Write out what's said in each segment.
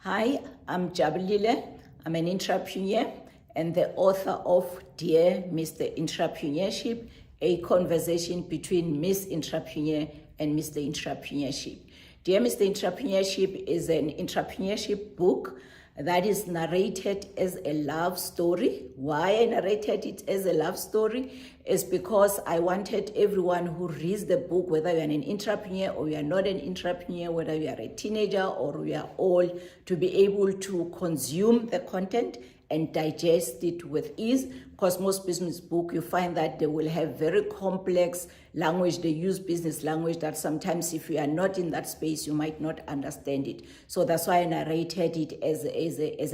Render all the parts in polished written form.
Hi, I'm Jabulile. I'm an entrepreneur and the author of Dear Mr Entrepreneurship, a conversation between Miss Entrepreneur and Mr Entrepreneurship. Dear Mr Entrepreneurship is an entrepreneurship book that is narrated as a love story. Why I narrated it as a love story is because I wanted everyone who reads the book, whether you're an entrepreneur or you are not an entrepreneur, whether you are a teenager or you are old, to be able to consume the content and digest it with ease, because most business book, you find that they will have very complex language. They use business language that sometimes if you are not in that space, you might not understand it. So that's why I narrated it as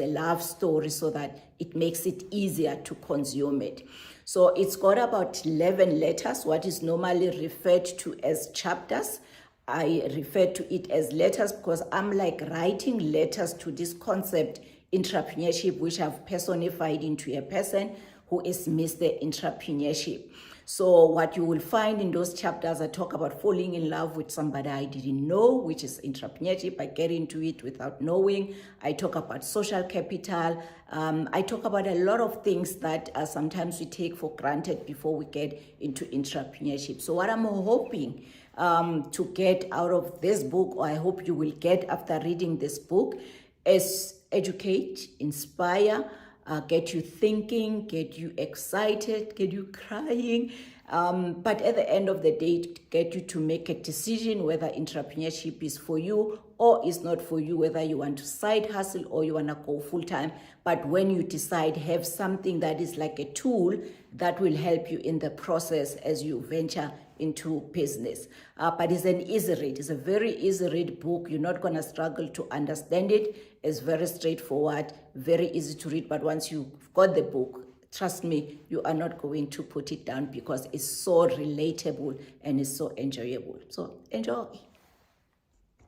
a love story so that it makes it easier to consume it. So it's got about 11 letters, what is normally referred to as chapters. I refer to it as letters because I'm like writing letters to this concept, entrepreneurship, which I've personified into a person who is Mr. Entrepreneurship. So what you will find in those chapters, I talk about falling in love with somebody I didn't know, which is entrepreneurship. I get into it without knowing. I talk about social capital. I talk about a lot of things that sometimes we take for granted before we get into entrepreneurship. So what I'm hoping to get out of this book, or I hope you will get after reading this book, is educate, inspire, get you thinking, get you excited, get you crying, but at the end of the day, get you to make a decision whether entrepreneurship is for you or is not for you, whether you want to side hustle or you want to go full-time. But when you decide, have something that is like a tool that will help you in the process as you venture into business. But it's an easy read. It's a very easy read book. You're not going to struggle to understand it. It's very straightforward, very easy to read. But once you've got the book, trust me, you are not going to put it down because it's so relatable and it's so enjoyable. So enjoy.